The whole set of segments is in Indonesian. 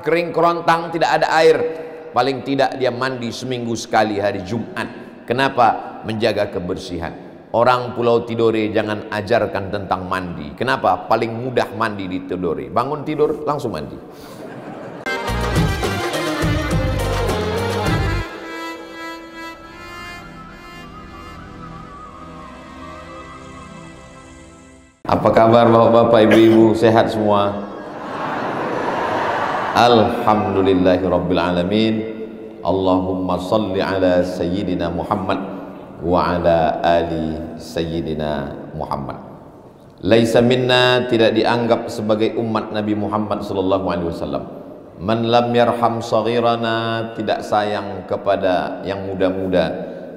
kering kerontang, tidak ada air, paling tidak dia mandi seminggu sekali hari Jumat. Kenapa? Menjaga kebersihan. Orang Pulau Tidore jangan ajarkan tentang mandi. Kenapa? Paling mudah mandi di Tidore. Bangun tidur langsung mandi. Apa kabar bapak-bapak, ibu-ibu, sehat semua? Alhamdulillahirabbil alamin. Allahumma salli ala sayyidina Muhammad wa ala ali sayyidina Muhammad. Laisa minna, tidak dianggap sebagai umat Nabi Muhammad sallallahu alaihi wasallam, man lam yarham saghirana, tidak sayang kepada yang muda-muda,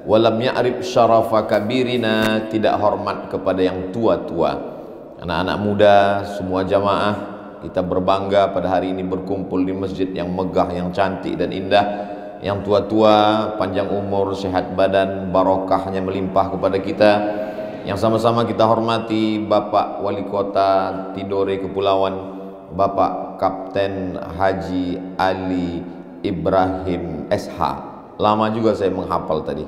walam ya'rif syarafa kabirina, tidak hormat kepada yang tua-tua. Anak-anak muda semua jamaah, kita berbangga pada hari ini berkumpul di masjid yang megah, yang cantik dan indah. Yang tua-tua panjang umur, sehat badan, barokahnya melimpah kepada kita. Yang sama-sama kita hormati Bapak Wali Kota Tidore Kepulauan, Bapak Kapten Haji Ali Ibrahim SH. Lama juga saya menghafal tadi,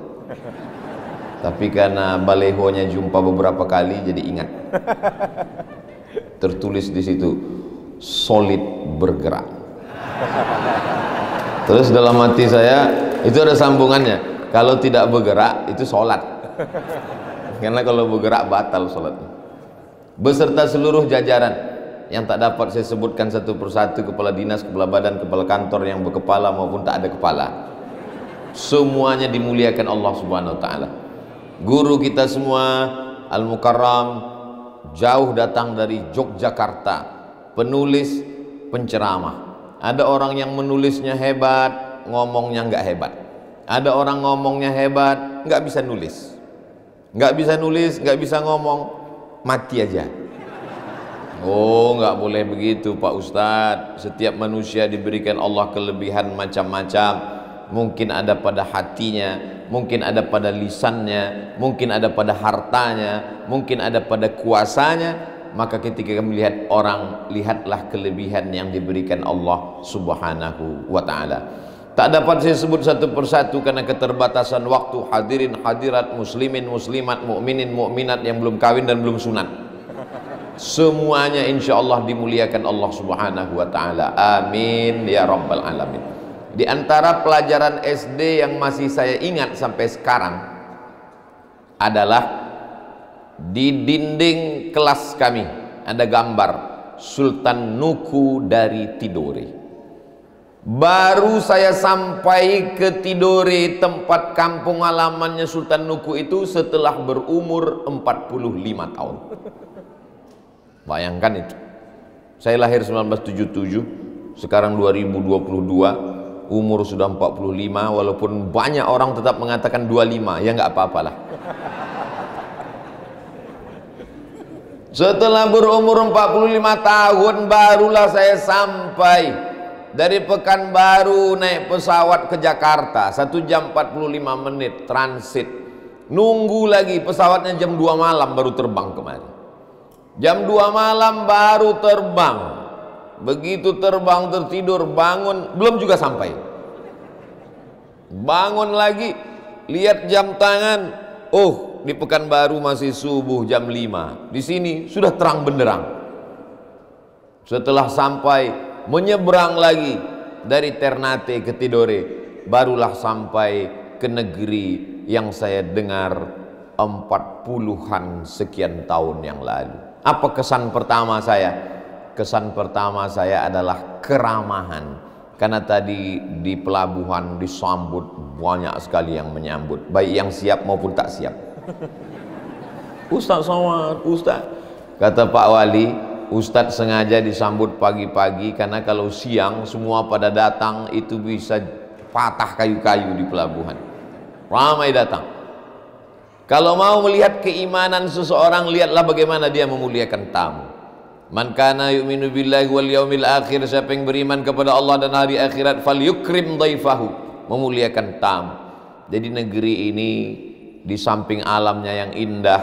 tapi karena balehonya jumpa beberapa kali jadi ingat. Tertulis di situ solid bergerak. Terus dalam hati saya itu ada sambungannya, kalau tidak bergerak itu sholat. Karena kalau bergerak batal sholatnya. Beserta seluruh jajaran yang tak dapat saya sebutkan satu persatu, kepala dinas, kepala badan, kepala kantor yang berkepala maupun tak ada kepala, semuanya dimuliakan Allah Subhanahu wa taala. Guru kita semua Al-Mukarram, jauh datang dari Yogyakarta, penulis, penceramah. Ada orang yang menulisnya hebat, ngomongnya nggak hebat. Ada orang ngomongnya hebat, nggak bisa nulis. Nggak bisa nulis, nggak bisa ngomong, mati aja. Oh, nggak boleh begitu Pak Ustadz. Setiap manusia diberikan Allah kelebihan macam-macam. Mungkin ada pada hatinya, mungkin ada pada lisannya, mungkin ada pada hartanya, mungkin ada pada kuasanya. Maka ketika melihat orang, lihatlah kelebihan yang diberikan Allah Subhanahu wa ta'ala. Tak dapat saya sebut satu persatu karena keterbatasan waktu. Hadirin hadirat, muslimin muslimat, mukminin mukminat yang belum kawin dan belum sunat, semuanya insya Allah dimuliakan Allah Subhanahu wa ta'ala. Amin ya rabbal alamin. Di antara pelajaran SD yang masih saya ingat sampai sekarang adalah di dinding kelas kami ada gambar Sultan Nuku dari Tidore. Baru saya sampai ke Tidore, tempat kampung halamannya Sultan Nuku itu, setelah berumur 45 tahun. Bayangkan itu. Saya lahir 1977, sekarang 2022, umur sudah 45, walaupun banyak orang tetap mengatakan 25, ya nggak apa-apalah. Setelah berumur 45 tahun barulah saya sampai dari Pekanbaru, naik pesawat ke Jakarta 1 jam 45 menit transit. Nunggu lagi pesawatnya jam 2 malam baru terbang kemari. Jam 2 malam baru terbang. Begitu terbang tertidur, bangun belum juga sampai. Bangun lagi, lihat jam tangan, oh di Pekanbaru masih subuh jam 5. Di sini sudah terang benderang. Setelah sampai, menyeberang lagi dari Ternate ke Tidore, barulah sampai ke negeri yang saya dengar 40-an sekian tahun yang lalu. Apa kesan pertama saya? Kesan pertama saya adalah keramahan. Karena tadi di pelabuhan disambut banyak sekali yang menyambut, baik yang siap maupun tak siap. Ustaz Somad, Ustaz, kata Pak Wali, Ustaz sengaja disambut pagi-pagi karena kalau siang semua pada datang itu bisa patah kayu-kayu di pelabuhan. Ramai datang. Kalau mau melihat keimanan seseorang, lihatlah bagaimana dia memuliakan tamu. Man kana yu'minu billahi wal yaumil akhir, siapa yang beriman kepada Allah dan hari akhirat, falyukrim dhaifahu, memuliakan tamu. Jadi negeri ini di samping alamnya yang indah,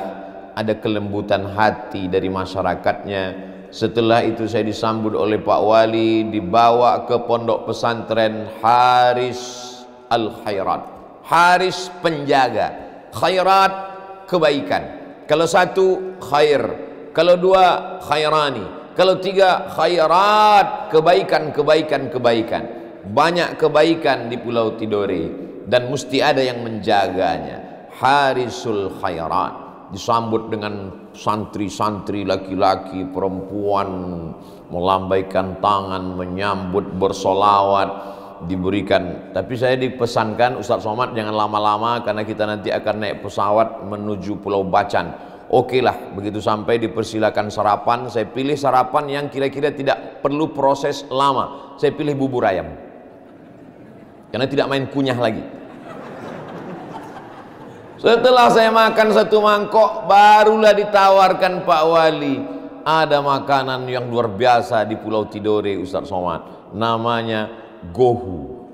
ada kelembutan hati dari masyarakatnya, Setelah itu saya disambut oleh Pak Wali, dibawa ke pondok pesantren Haris Al-Khairat. Haris penjaga, khairat kebaikan. Kalau satu khair, kalau dua khairani, kalau tiga khairat, kebaikan, kebaikan, kebaikan. Banyak kebaikan di Pulau Tidore dan mesti ada yang menjaganya. Harisul Khairat disambut dengan santri-santri laki-laki, perempuan, melambaikan tangan, menyambut, bersolawat, diberikan. Tapi saya dipesankan, Ustaz Somad jangan lama-lama karena kita nanti akan naik pesawat menuju Pulau Bacan. Oke lah, begitu sampai dipersilakan sarapan. Saya pilih sarapan yang kira-kira tidak perlu proses lama. Saya pilih bubur ayam karena tidak main kunyah lagi. Setelah saya makan satu mangkok, barulah ditawarkan Pak Wali, ada makanan yang luar biasa di Pulau Tidore Ustaz Somad, namanya gohu,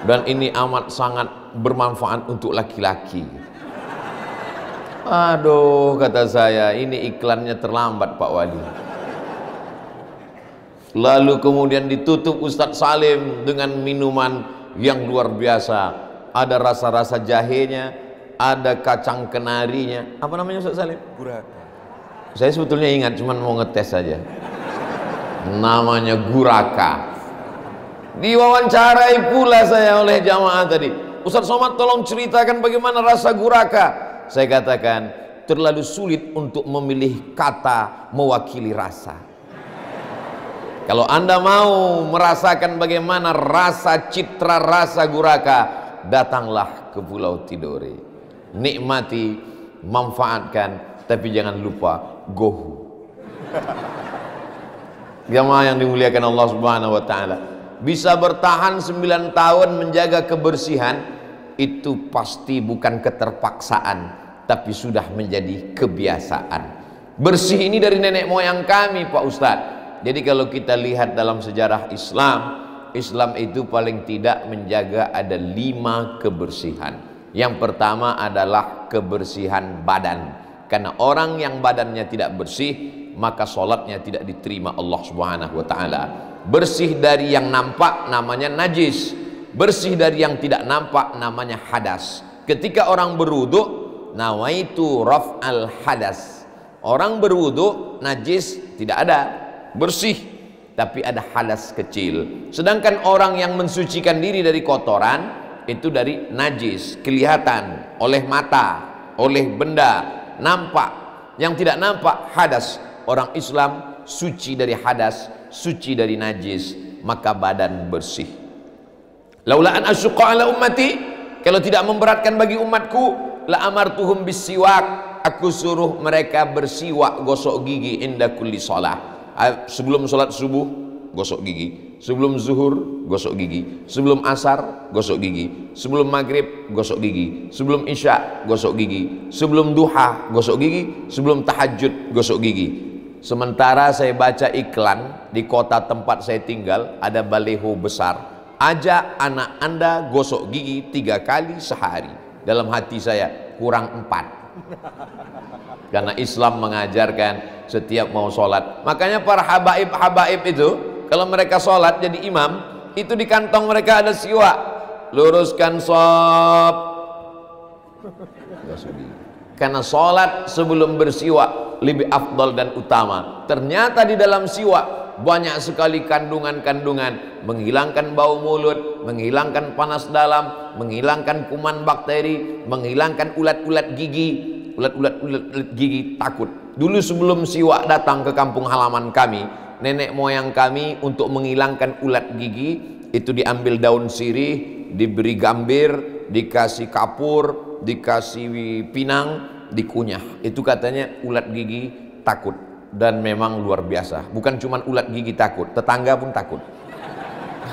dan ini amat sangat bermanfaat untuk laki-laki. Aduh, kata saya, ini iklannya terlambat Pak Wali. Lalu kemudian ditutup Ustaz Salim dengan minuman yang luar biasa, ada rasa-rasa jahenya, ada kacang kenarinya. Apa namanya Ustaz Salim? Guraka. Saya sebetulnya ingat, cuman mau ngetes saja. Namanya guraka. Diwawancarai pula saya oleh jamaah tadi. Ustaz Somad tolong ceritakan bagaimana rasa guraka. Saya katakan, terlalu sulit untuk memilih kata mewakili rasa. Kalau Anda mau merasakan bagaimana rasa citra rasa guraka, datanglah ke Pulau Tidore. Nikmati, manfaatkan, tapi jangan lupa gohu. Jamaah yang dimuliakan Allah Subhanahu wa taala, bisa bertahan 9 tahun menjaga kebersihan itu pasti bukan keterpaksaan, tapi sudah menjadi kebiasaan. Bersih ini dari nenek moyang kami Pak Ustadz. Jadi kalau kita lihat dalam sejarah Islam, Islam itu paling tidak menjaga ada 5 kebersihan. Yang pertama adalah kebersihan badan, karena orang yang badannya tidak bersih maka sholatnya tidak diterima Allah Subhanahu wa ta'ala. Bersih dari yang nampak namanya najis, bersih dari yang tidak nampak namanya hadas. Ketika orang berwudu, nawaitu raf'al hadas. Orang berwudu najis tidak ada, bersih, tapi ada hadas kecil. Sedangkan orang yang mensucikan diri dari kotoran itu dari najis, kelihatan oleh mata, oleh benda, nampak. Yang tidak nampak hadas. Orang Islam suci dari hadas, suci dari najis, maka badan bersih. Laula an asyqa ala ummati, kalau tidak memberatkan bagi umatku, la amartuhum bisiwak, aku suruh mereka bersiwak, gosok gigi inda kulli shalah. Sebelum sholat subuh gosok gigi, sebelum zuhur gosok gigi, sebelum asar gosok gigi, sebelum maghrib gosok gigi, sebelum isya gosok gigi, sebelum duha gosok gigi, sebelum tahajud gosok gigi. Sementara saya baca iklan di kota tempat saya tinggal, ada baleho besar, ajak anak Anda gosok gigi 3 kali sehari. Dalam hati saya, kurang 4. Karena Islam mengajarkan setiap mau sholat, makanya para habaib-habaib itu kalau mereka sholat jadi imam, itu di kantong mereka ada siwak. Luruskan shop. Karena sholat sebelum bersiwak lebih afdal dan utama. Ternyata di dalam siwak banyak sekali kandungan-kandungan menghilangkan bau mulut, menghilangkan panas dalam, menghilangkan kuman bakteri, menghilangkan ulat-ulat gigi. Ulat-ulat gigi takut. Dulu sebelum siwak datang ke kampung halaman kami, nenek moyang kami untuk menghilangkan ulat gigi itu diambil daun sirih, diberi gambir, dikasih kapur, dikasih pinang, dikunyah. Itu katanya ulat gigi takut. Dan memang luar biasa. Bukan cuma ulat gigi takut, tetangga pun takut.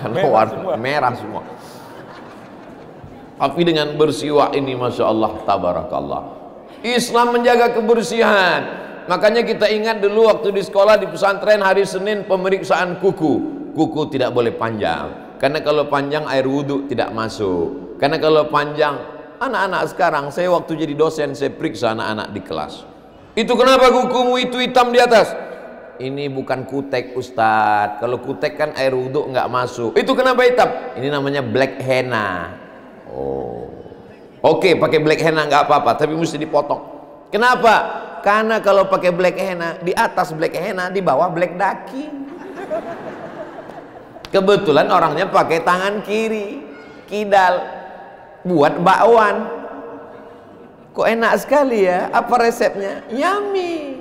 Karena warna merah semua. Tapi dengan bersiwak ini, masya Allah, tabarakallah, Islam menjaga kebersihan. Makanya kita ingat dulu waktu di sekolah di pesantren, hari Senin pemeriksaan kuku. Kuku tidak boleh panjang, karena kalau panjang air wudhu tidak masuk. Karena kalau panjang, anak-anak sekarang, saya waktu jadi dosen saya periksa anak-anak di kelas, itu kenapa kukumu itu hitam di atas? Ini bukan kutek Ustadz. Kalau kutek kan air wudhu nggak masuk. Itu kenapa hitam? Ini namanya black henna. Oh, oke, pakai black henna nggak apa-apa, tapi mesti dipotong. Kenapa? Karena kalau pakai black henna, di atas black henna, di bawah black daki. Kebetulan orangnya pakai tangan kiri, kidal, buat bakwan. Kok enak sekali ya? Apa resepnya? Yummy.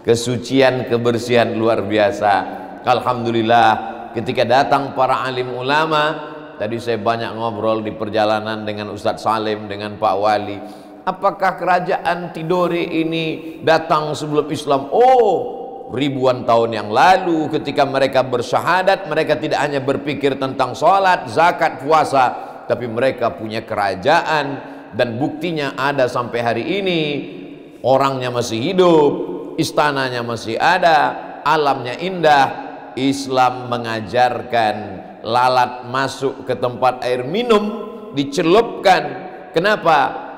Kesucian, kebersihan luar biasa. Alhamdulillah, ketika datang para alim ulama, tadi saya banyak ngobrol di perjalanan dengan Ustadz Salim, dengan Pak Wali. Apakah kerajaan Tidore ini datang sebelum Islam? Oh, ribuan tahun yang lalu ketika mereka bersyahadat, mereka tidak hanya berpikir tentang sholat, zakat, puasa, tapi mereka punya kerajaan, dan buktinya ada sampai hari ini. Orangnya masih hidup, istananya masih ada, alamnya indah. Islam mengajarkan lalat masuk ke tempat air minum dicelupkan. Kenapa?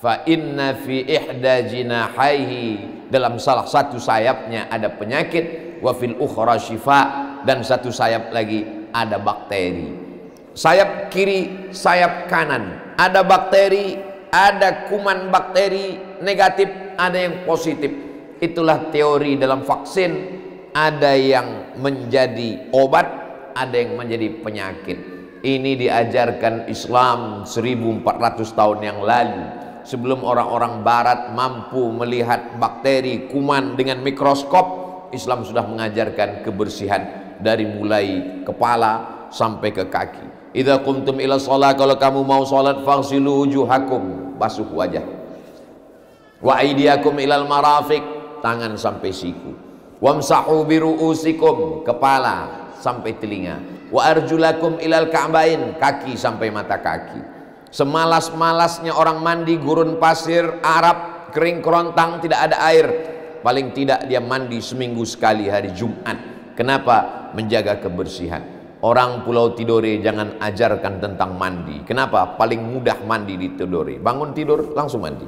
Fa inna fi ihda jinahaihi, dalam salah satu sayapnya ada penyakit, wa fil ukhra syifa, dan satu sayap lagi ada bakteri. Sayap kiri, sayap kanan ada bakteri, ada kuman bakteri negatif, ada yang positif. Itulah teori dalam vaksin, ada yang menjadi obat, ada yang menjadi penyakit. Ini diajarkan Islam 1400 tahun yang lalu, sebelum orang-orang barat mampu melihat bakteri, kuman dengan mikroskop. Islam sudah mengajarkan kebersihan dari mulai kepala sampai ke kaki. Idza qumtum ila shalah, kalau kamu mau salat, faghsilu wujuhakum, basuh wajah, wa aydiyakum ilal marafiq, tangan sampai siku, wamsahu bi ru'usikum, kepala sampai telinga, wa arjulakum ilal ka'bain, kaki sampai mata kaki. Semalas-malasnya orang mandi gurun pasir Arab, kering kerontang, tidak ada air, paling tidak dia mandi seminggu sekali hari Jumat. Kenapa? Menjaga kebersihan. Orang Pulau Tidore jangan ajarkan tentang mandi. Kenapa? Paling mudah mandi di Tidore. Bangun tidur langsung mandi.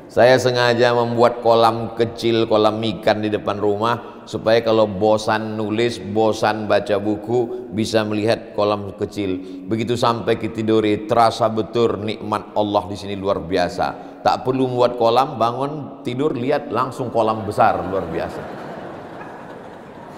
Saya sengaja membuat kolam kecil, kolam ikan di depan rumah, supaya kalau bosan nulis, bosan baca buku, bisa melihat kolam kecil. Begitu sampai ke Tidore, terasa betul nikmat Allah di sini luar biasa. Tak perlu membuat kolam, bangun tidur lihat langsung kolam besar luar biasa.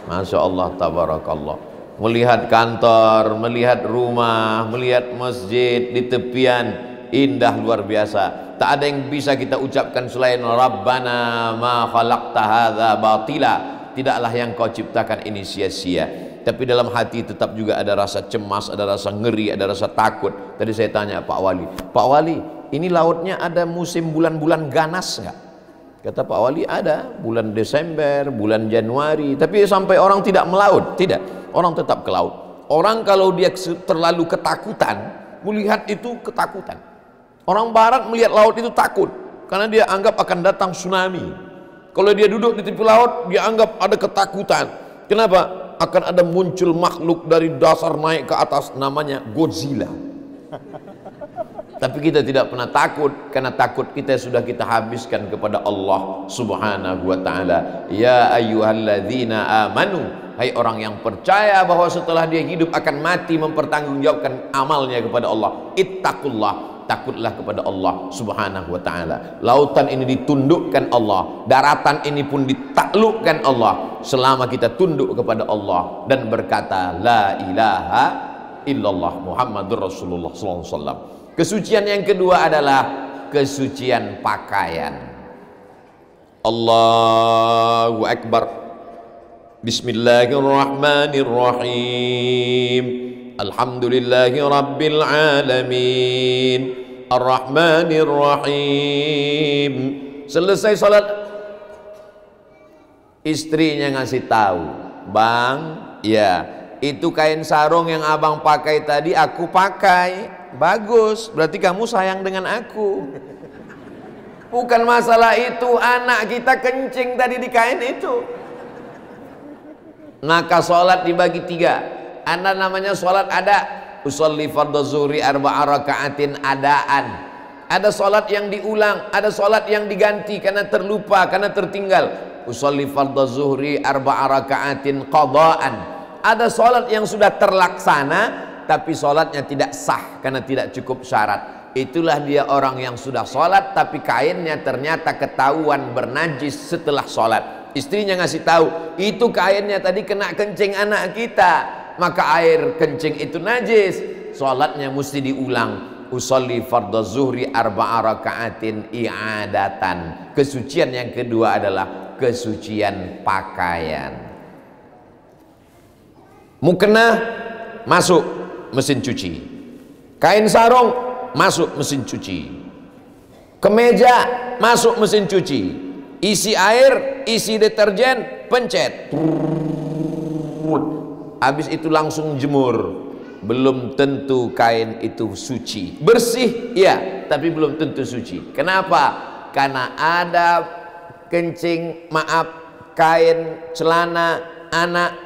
Masya Allah, tabarakallah. Melihat kantor, melihat rumah, melihat masjid di tepian, indah luar biasa. Tak ada yang bisa kita ucapkan selain Rabbana ma khalaqta hadza batila, tidaklah yang kau ciptakan ini sia-sia. Tapi dalam hati tetap juga ada rasa cemas, ada rasa ngeri, ada rasa takut. Tadi saya tanya Pak Wali, Pak Wali, ini lautnya ada musim bulan-bulan ganas nggak? Kata Pak Wali, ada bulan Desember, bulan Januari. Tapi sampai orang tidak melaut, tidak, orang tetap ke laut. Orang kalau dia terlalu ketakutan, melihat itu ketakutan. Orang barat melihat laut itu takut, karena dia anggap akan datang tsunami. Kalau dia duduk di tepi laut, dia anggap ada ketakutan. Kenapa? Akan ada muncul makhluk dari dasar naik ke atas, namanya Godzilla. Tapi kita tidak pernah takut, karena takut kita sudah kita habiskan kepada Allah Subhanahu wa ta'ala. Ya ayyuhalladzina amanu, hai orang yang percaya bahwa setelah dia hidup akan mati, mempertanggungjawabkan amalnya kepada Allah. Ittaqullah, takutlah kepada Allah Subhanahu wa ta'ala. Lautan ini ditundukkan Allah, daratan ini pun ditaklukkan Allah, selama kita tunduk kepada Allah dan berkata la ilaha illallah Muhammadur Rasulullah sallallahu alaihi wasallam. Kesucian yang kedua adalah kesucian pakaian. Allahu Akbar. Bismillahirrahmanirrahim. Alhamdulillahi Rabbil Alamin, Ar-Rahmanir-Rahim. Selesai salat, istrinya ngasih tahu, Bang, ya, itu kain sarung yang abang pakai tadi aku pakai. Bagus, berarti kamu sayang dengan aku. Bukan masalah itu, anak kita kencing tadi di kain itu. Maka sholat dibagi tiga. Ada namanya sholat ada. Usolli fardhu zuhri arba'a raka'atin adaan. ada salat yang diulang, ada salat yang diganti karena terlupa, karena tertinggal. Usolli fardhu zuhri arba'a raka'atin qada'an. Ada salat yang sudah terlaksana tapi salatnya tidak sah karena tidak cukup syarat. Itulah dia orang yang sudah salat tapi kainnya ternyata ketahuan bernajis setelah salat. Istrinya ngasih tahu, itu kainnya tadi kena kencing anak kita, maka air kencing itu najis. Salatnya mesti diulang. Usolli fardhu zuhri arba'a raka'atin i'adatan. Kesucian yang kedua adalah kesucian pakaian. Mukena masuk mesin cuci, kain sarung masuk mesin cuci, kemeja masuk mesin cuci, isi air, isi deterjen, pencet, habis itu langsung jemur. Belum tentu kain itu suci. Bersih ya, tapi belum tentu suci. Kenapa? Karena ada kencing, kain celana anak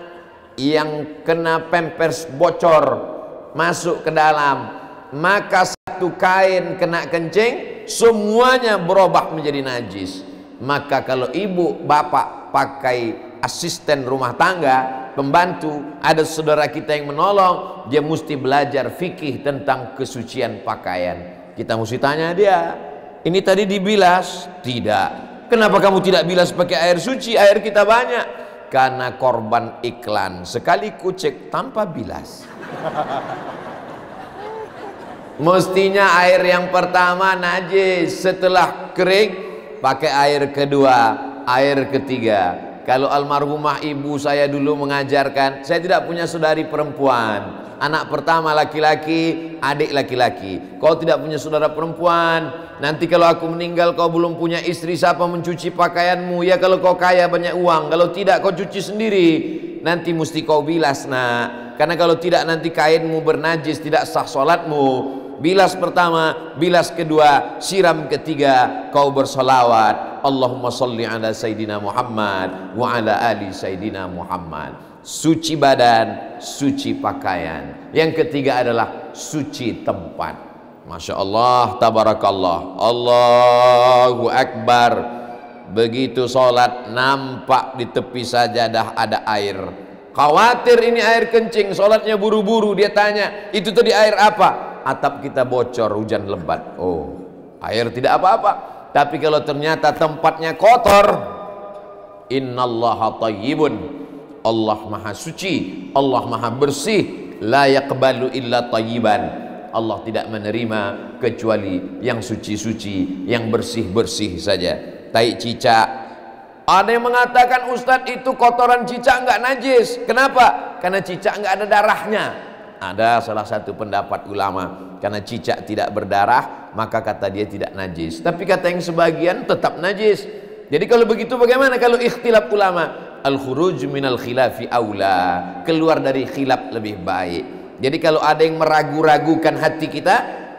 yang kena pampers bocor masuk ke dalam, maka satu kain kena kencing semuanya berubah menjadi najis. Maka kalau ibu bapak pakai asisten rumah tangga, pembantu, ada saudara kita yang menolong, dia mesti belajar fikih tentang kesucian pakaian. Kita mesti tanya dia, ini tadi dibilas? Tidak. Kenapa kamu tidak bilas pakai air suci? Air kita banyak. Karena korban iklan, sekali kucek tanpa bilas. Mestinya air yang pertama najis, setelah kering pakai air kedua, air ketiga. Kalau almarhumah ibu saya dulu mengajarkan, saya tidak punya saudari perempuan, anak pertama laki-laki, adik laki-laki. Kau tidak punya saudara perempuan, nanti kalau aku meninggal kau belum punya istri, siapa mencuci pakaianmu? Ya kalau kau kaya banyak uang, kalau tidak kau cuci sendiri. Nanti mesti kau bilas nak, karena kalau tidak nanti kainmu bernajis, tidak sah sholatmu. Bilas pertama, bilas kedua, siram ketiga, kau bersolawat, Allahumma salli ala Sayyidina Muhammad wa ala ali Sayyidina Muhammad. Suci badan, suci pakaian. Yang ketiga adalah suci tempat. Masya Allah, tabarakallah, Allahu Akbar. Begitu sholat nampak di tepi sajadah ada air, khawatir ini air kencing, sholatnya buru-buru. Dia tanya, itu tadi air apa? Atap kita bocor, hujan lebat. Oh, air tidak apa-apa. Tapi kalau ternyata tempatnya kotor, innallaha thayyibun, Allah maha suci, Allah maha bersih, la yaqbalu illa thayyiban. Allah tidak menerima kecuali yang suci-suci, yang bersih-bersih saja. Tai cicak, ada yang mengatakan Ustadz itu kotoran cicak enggak najis. Kenapa? Karena cicak enggak ada darahnya. Ada salah satu pendapat ulama, karena cicak tidak berdarah maka kata dia tidak najis. Tapi kata yang sebagian tetap najis. Jadi kalau begitu bagaimana kalau ikhtilaf ulama? Al-khuruj minal khilafi aula, keluar dari khilaf lebih baik. Jadi kalau ada yang meragu-ragukan hati kita,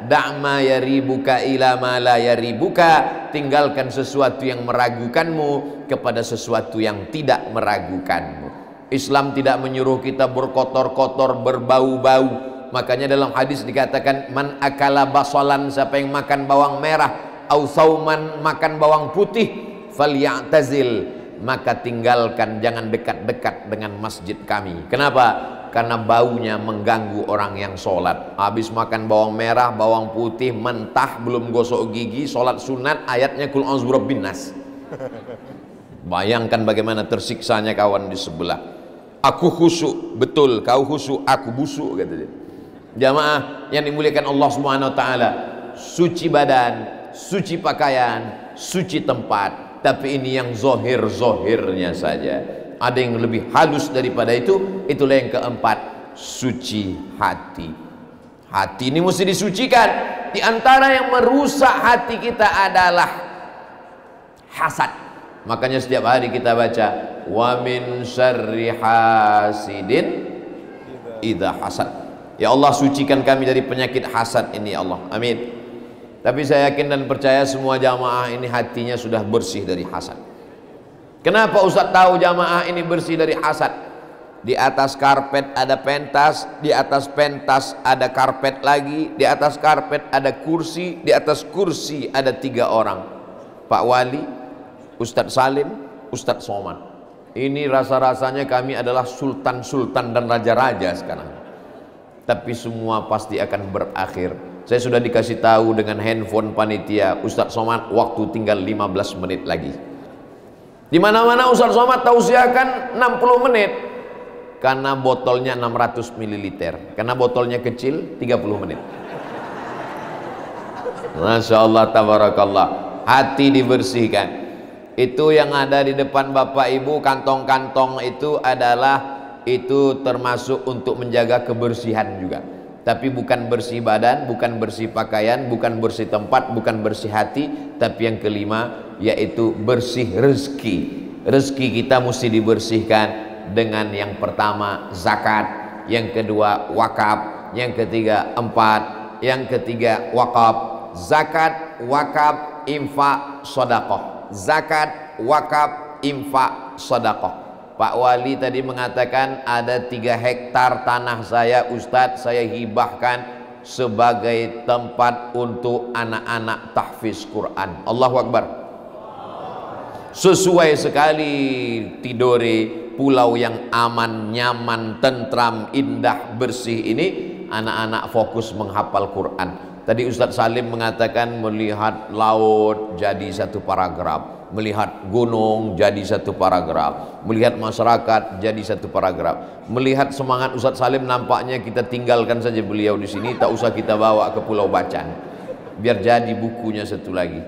da'ma yaribuka ila ma la yaribuka, tinggalkan sesuatu yang meragukanmu kepada sesuatu yang tidak meragukanmu. Islam tidak menyuruh kita berkotor-kotor, berbau-bau. Makanya dalam hadis dikatakan, man akala basalan, siapa yang makan bawang merah, au sauman, makan bawang putih, falyatazil, maka tinggalkan, jangan dekat-dekat dengan masjid kami. Kenapa? Karena baunya mengganggu orang yang sholat. Habis makan bawang merah, bawang putih, mentah, belum gosok gigi, sholat sunat, ayatnya kul a'udzu birabbin nas. Bayangkan bagaimana tersiksanya kawan di sebelah. Aku khusyuk, betul, kau khusyuk, aku busuk, kata dia. Jamaah yang dimuliakan Allah Subhanahu wa taala, suci badan, suci pakaian, suci tempat. Tapi ini yang zohir-zohirnya saja. Ada yang lebih halus daripada itu. Itulah yang keempat, suci hati. Hati ini mesti disucikan. Di antara yang merusak hati kita adalah hasad. Makanya setiap hari kita baca, wa min syarri hasidin idza hasad. Ya Allah, sucikan kami dari penyakit hasad ini ya Allah. Amin. Tapi saya yakin dan percaya semua jamaah ini hatinya sudah bersih dari hasad. Kenapa Ustaz tahu jamaah ini bersih dari hasad? di atas karpet ada pentas, di atas pentas ada karpet lagi, di atas karpet ada kursi, di atas kursi ada 3 orang, Pak Wali, Ustadz Salim, Ustadz Somad. Ini rasa-rasanya kami adalah sultan-sultan dan raja-raja sekarang. Tapi semua pasti akan berakhir. Saya sudah dikasih tahu dengan handphone panitia, Ustadz Somad waktu tinggal 15 menit lagi. Di mana-mana Ustadz Somad tausiahkan 60 menit. Karena botolnya 600 ml, karena botolnya kecil 30 menit. Masya Allah, tabarakallah. Hati dibersihkan. Itu yang ada di depan Bapak Ibu, kantong-kantong itu adalah, itu termasuk untuk menjaga kebersihan juga. Tapi bukan bersih badan, bukan bersih pakaian, bukan bersih tempat, bukan bersih hati. Tapi yang kelima yaitu bersih rezeki. Rezeki kita mesti dibersihkan dengan yang pertama zakat, yang kedua wakaf, yang ketiga yang ketiga wakaf. Zakat, wakaf, infak, sedekah. Zakat, wakaf, infak, sedekah. Pak Wali tadi mengatakan ada 3 hektar tanah saya, Ustadz, saya hibahkan sebagai tempat untuk anak-anak tahfiz Quran. Allahu Akbar. Sesuai sekali Tidore, pulau yang aman, nyaman, tentram, indah, bersih ini, anak-anak fokus menghafal Quran. Tadi Ustadz Salim mengatakan melihat laut jadi 1 paragraf, melihat gunung jadi 1 paragraf, melihat masyarakat jadi 1 paragraf. Melihat semangat Ustadz Salim, nampaknya kita tinggalkan saja beliau di sini, tak usah kita bawa ke Pulau Bacan, biar jadi bukunya 1 lagi.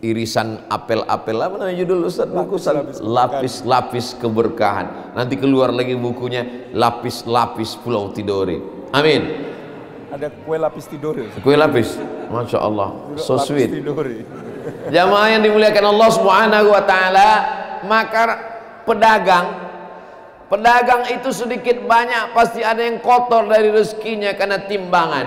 Irisan apel-apel, apa namanya judul Ustaz buku? Lapis-lapis keberkahan. Nanti keluar lagi bukunya lapis-lapis Pulau Tidore. Amin. Ada kue lapis Tidore. Kue lapis, Masya Allah, so sweet. Jamaah yang dimuliakan Allah Subhanahu wa Ta'ala, maka pedagang itu sedikit banyak pasti ada yang kotor dari rezekinya karena timbangan.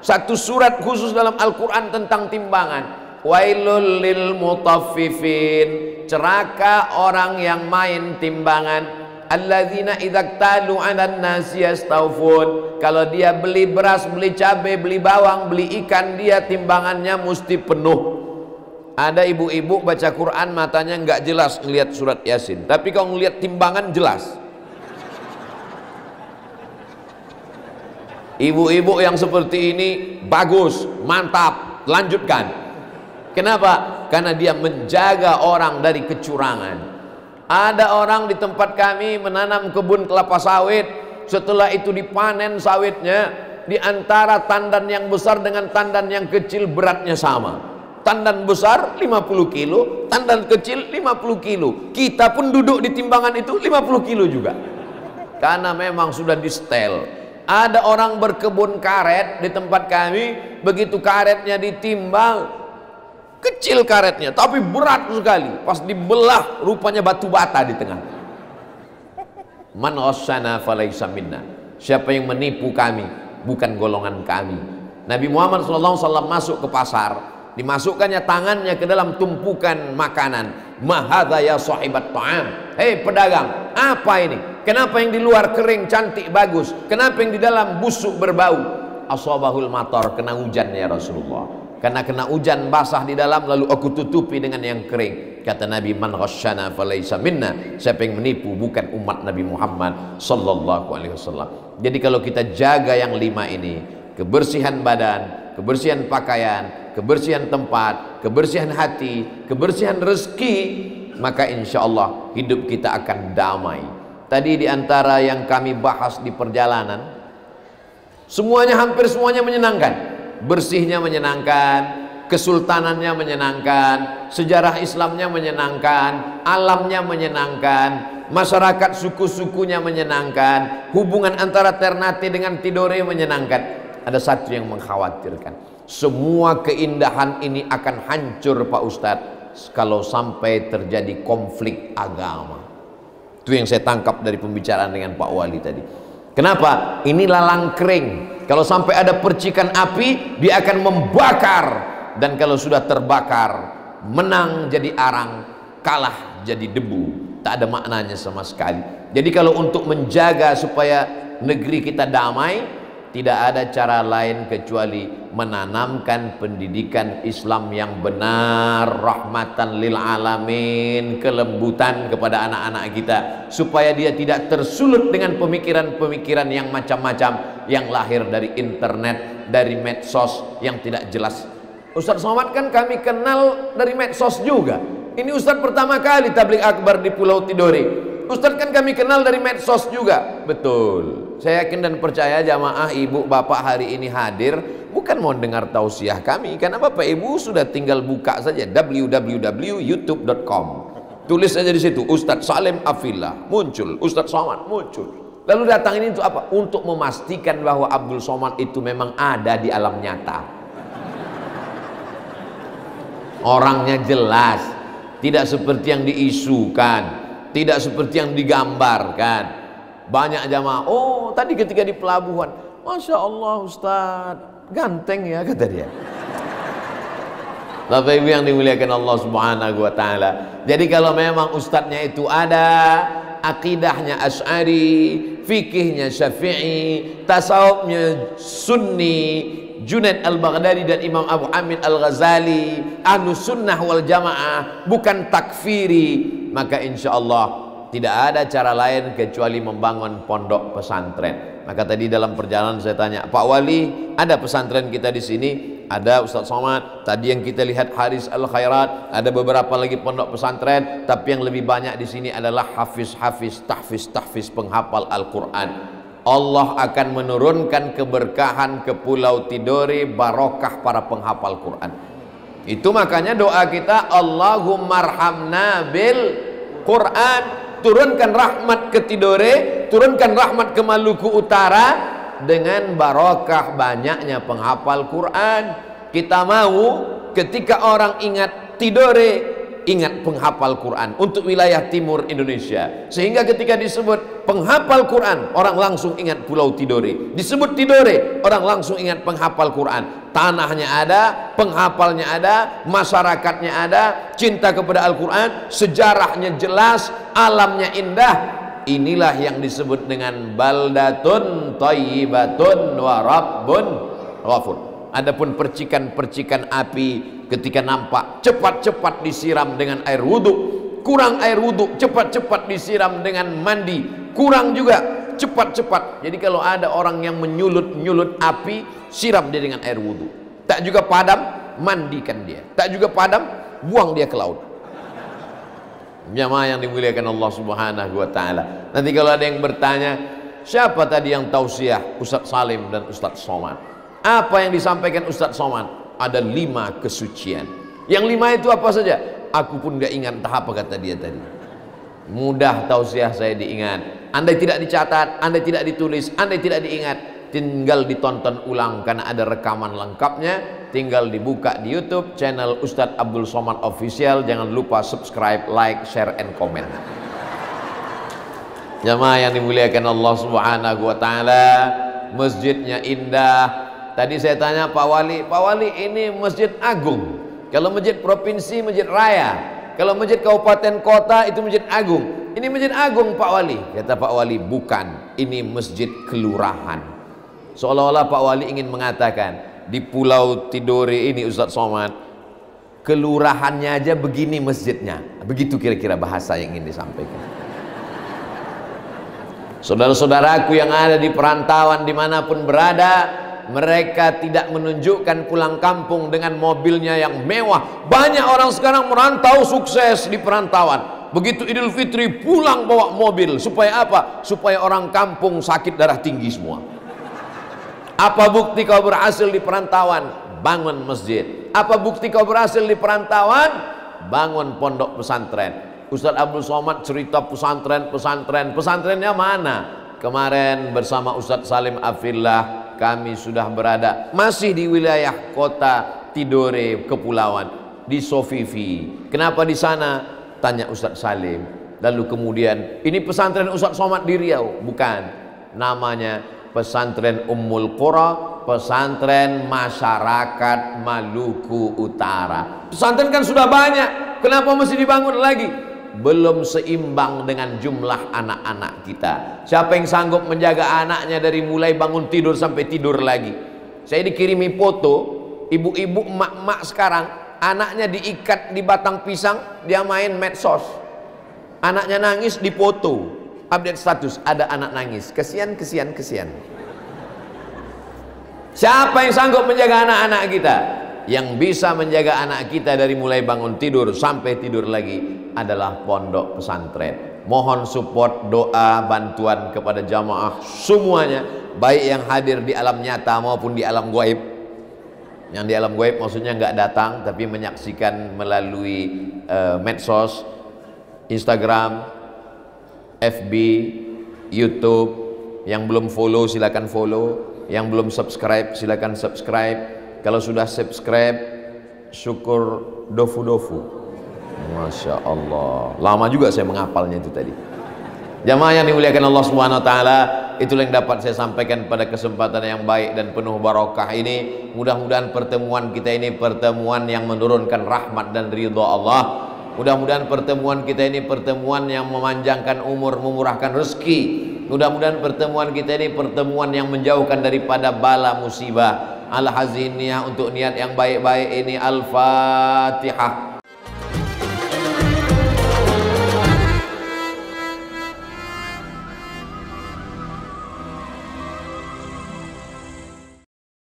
Satu surat khusus dalam Al-Quran tentang timbangan. Wailul lil mutaffifin, celaka orang yang main timbangan. Alladzina idza talu 'alan nasi yastawfun, kalau dia beli beras, beli cabai, beli bawang, beli ikan, dia timbangannya mesti penuh. Ada ibu-ibu baca Quran matanya nggak jelas ngelihat surat Yasin, tapi kalau ngelihat timbangan jelas. Ibu-ibu yang seperti ini bagus, mantap, lanjutkan. Kenapa? Karena dia menjaga orang dari kecurangan. Ada orang di tempat kami menanam kebun kelapa sawit, setelah itu dipanen sawitnya, di antara tandan yang besar dengan tandan yang kecil beratnya sama. Tandan besar 50 kilo, tandan kecil 50 kilo. Kita pun duduk di timbangan itu 50 kilo juga. Karena memang sudah di setel. Ada orang berkebun karet di tempat kami, begitu karetnya ditimbang, kecil karetnya tapi berat sekali, pas dibelah rupanya batu bata di tengah. Man ghasyana falaysa minna, siapa yang menipu kami bukan golongan kami. Nabi Muhammad SAW masuk ke pasar, dimasukkannya tangannya ke dalam tumpukan makanan. Ma hadza ya sahibat ta'am, hei pedagang, apa ini? Kenapa yang di luar kering cantik bagus, kenapa yang di dalam busuk berbau? Ashabahul matar, kena hujan ya Rasulullah. Karena kena hujan basah di dalam, lalu aku tutupi dengan yang kering. Kata Nabi, man ghasyana falaysa minna, siapa yang menipu bukan umat Nabi Muhammad sallallahu alaihi wasallam. Jadi kalau kita jaga yang 5 ini, kebersihan badan, kebersihan pakaian, kebersihan tempat, kebersihan hati, kebersihan rezeki, maka insya Allah hidup kita akan damai. Tadi di antara yang kami bahas di perjalanan, semuanya, hampir semuanya menyenangkan. Bersihnya menyenangkan, kesultanannya menyenangkan, sejarah Islamnya menyenangkan, alamnya menyenangkan, masyarakat suku-sukunya menyenangkan, hubungan antara Ternate dengan Tidore menyenangkan. Ada satu yang mengkhawatirkan, semua keindahan ini akan hancur Pak Ustadz kalau sampai terjadi konflik agama. Itu yang saya tangkap dari pembicaraan dengan Pak Wali tadi. Kenapa? Ini lalang kering. Kalau sampai ada percikan api, dia akan membakar. Dan kalau sudah terbakar, menang jadi arang, kalah jadi debu. tak ada maknanya sama sekali. Jadi kalau untuk menjaga supaya negeri kita damai, tidak ada cara lain kecuali menanamkan pendidikan Islam yang benar, rahmatan lil alamin, kelembutan kepada anak-anak kita, supaya dia tidak tersulut dengan pemikiran-pemikiran yang macam-macam yang lahir dari internet, dari medsos yang tidak jelas. Ustaz Somad kan kami kenal dari medsos juga. Ini Ustaz pertama kali tabligh akbar di Pulau Tidore. Ustaz kan kami kenal dari medsos juga. Betul. Saya yakin dan percaya jamaah ibu bapak hari ini hadir bukan mau dengar tausiah kami, karena bapak ibu sudah tinggal buka saja www.youtube.com. Tulis saja di situ Ustaz Salim Afillah, muncul Ustaz Somad, muncul. Lalu datang ini untuk apa? Untuk memastikan bahwa Abdul Somad itu memang ada di alam nyata. Orangnya jelas, tidak seperti yang diisukan, tidak seperti yang digambarkan. Banyak jamaah, oh tadi ketika di pelabuhan, Masya Allah Ustaz, ganteng ya, kata dia. Bapak Ibu yang dimuliakan Allah Subhanahu wa Ta'ala. Jadi kalau memang ustadznya itu ada, akidahnya Asy'ari, fikihnya Syafi'i, tasawufnya Sunni, Junaid al-Baghdadi dan Imam Abu Hamid al-Ghazali, Ahlus Sunnah wal Jamaah, bukan takfiri, maka insya Allah tidak ada cara lain kecuali membangun pondok pesantren. Maka tadi dalam perjalanan saya tanya, Pak Wali, ada pesantren kita di sini? Ada Ustaz Somad. Tadi yang kita lihat Haris Al-Khairat, ada beberapa lagi pondok pesantren, tapi yang lebih banyak di sini adalah hafiz-hafiz, tahfiz penghafal Al-Quran. Allah akan menurunkan keberkahan ke Pulau Tidore, barokah para penghafal Quran. Itu makanya doa kita, Allahumma arhamna bil Quran. Turunkan rahmat ke Tidore, turunkan rahmat ke Maluku Utara dengan barokah banyaknya penghafal Quran. Kita mau ketika orang ingat Tidore, ingat penghafal Quran untuk wilayah timur Indonesia, sehingga ketika disebut penghafal Quran orang langsung ingat Pulau Tidore, disebut Tidore orang langsung ingat penghafal Quran. Tanahnya ada, penghafalnya ada, masyarakatnya ada, cinta kepada Al-Quran, sejarahnya jelas, alamnya indah. Inilah yang disebut dengan baldatun thayyibatun wa rabbun ghafur. Adapun percikan-percikan api ketika nampak, cepat-cepat disiram dengan air wudhu. Kurang air wudhu, cepat-cepat disiram dengan mandi. Kurang juga, cepat-cepat. Jadi kalau ada orang yang menyulut-nyulut api, siram dia dengan air wudhu. Tak juga padam, mandikan dia. Tak juga padam, buang dia ke laut. Jamaah yang dimuliakan Allah Subhanahu wa Ta'ala. Nanti kalau ada yang bertanya, siapa tadi yang tausiah? Ustaz Salim dan Ustaz Somad. Apa yang disampaikan Ustaz Somad? Ada 5 kesucian. Yang 5 itu apa saja? Aku pun gak ingat entah apa kata dia tadi. Mudah tausiah saya diingat. Andai tidak dicatat, andai tidak ditulis, andai tidak diingat, tinggal ditonton ulang karena ada rekaman lengkapnya. Tinggal dibuka di YouTube channel Ustadz Abdul Somad Official. Jangan lupa subscribe, like, share, and comment. Jamaah yang dimuliakan Allah Subhanahu wa Ta'ala, masjidnya indah. Tadi saya tanya Pak Wali ini masjid agung. Kalau masjid provinsi, masjid raya. Kalau masjid kabupaten kota itu masjid agung. Ini masjid agung Pak Wali. Kata Pak Wali, bukan. Ini masjid kelurahan. Seolah-olah Pak Wali ingin mengatakan, di Pulau Tidore ini Ustaz Somad, kelurahannya aja begini masjidnya. Begitu kira-kira bahasa yang ingin disampaikan. Saudara-saudaraku yang ada di perantauan dimanapun berada, mereka tidak menunjukkan pulang kampung dengan mobilnya yang mewah. Banyak orang sekarang merantau sukses di perantauan. Begitu Idul Fitri pulang bawa mobil. Supaya apa? Supaya orang kampung sakit darah tinggi semua. Apa bukti kau berhasil di perantauan? Bangun masjid. Apa bukti kau berhasil di perantauan? Bangun pondok pesantren. Ustaz Abdul Somad cerita pesantrennya mana? Kemarin bersama Ustaz Salim Afillah kami sudah berada masih di wilayah kota Tidore Kepulauan, di Sofifi. Kenapa di sana? Tanya Ustaz Salim. Lalu kemudian, ini pesantren Ustaz Somad di Riau? Bukan. Namanya Pesantren Ummul Qura, pesantren masyarakat Maluku Utara. Pesantren kan sudah banyak, kenapa mesti dibangun lagi? belum seimbang dengan jumlah anak-anak kita. Siapa yang sanggup menjaga anaknya dari mulai bangun tidur sampai tidur lagi? Saya dikirimi foto ibu-ibu emak-emak sekarang, anaknya diikat di batang pisang, dia main medsos. Anaknya nangis, dipoto, update status, ada anak nangis. Kesian, kesian, kesian. Siapa yang sanggup menjaga anak-anak kita? Yang bisa menjaga anak kita dari mulai bangun tidur sampai tidur lagi adalah pondok pesantren. Mohon support, doa, bantuan kepada jamaah semuanya, baik yang hadir di alam nyata maupun di alam gaib. Yang di alam gaib maksudnya nggak datang tapi menyaksikan melalui medsos, Instagram, FB, YouTube. Yang belum follow silakan follow, yang belum subscribe silakan subscribe. Kalau sudah subscribe, syukur dofu-dofu. Masya Allah, lama juga saya menghafalnya itu tadi. Jamaah yang dimuliakan Allah Subhanahu Wa Taala, itulah yang dapat saya sampaikan pada kesempatan yang baik dan penuh barokah ini. Mudah-mudahan pertemuan kita ini pertemuan yang menurunkan rahmat dan ridha Allah. Mudah-mudahan pertemuan kita ini pertemuan yang memanjangkan umur, memurahkan rezeki. Mudah-mudahan pertemuan kita ini pertemuan yang menjauhkan daripada bala musibah. Al-haziniyah, untuk niat yang baik-baik ini. Al-Fatihah.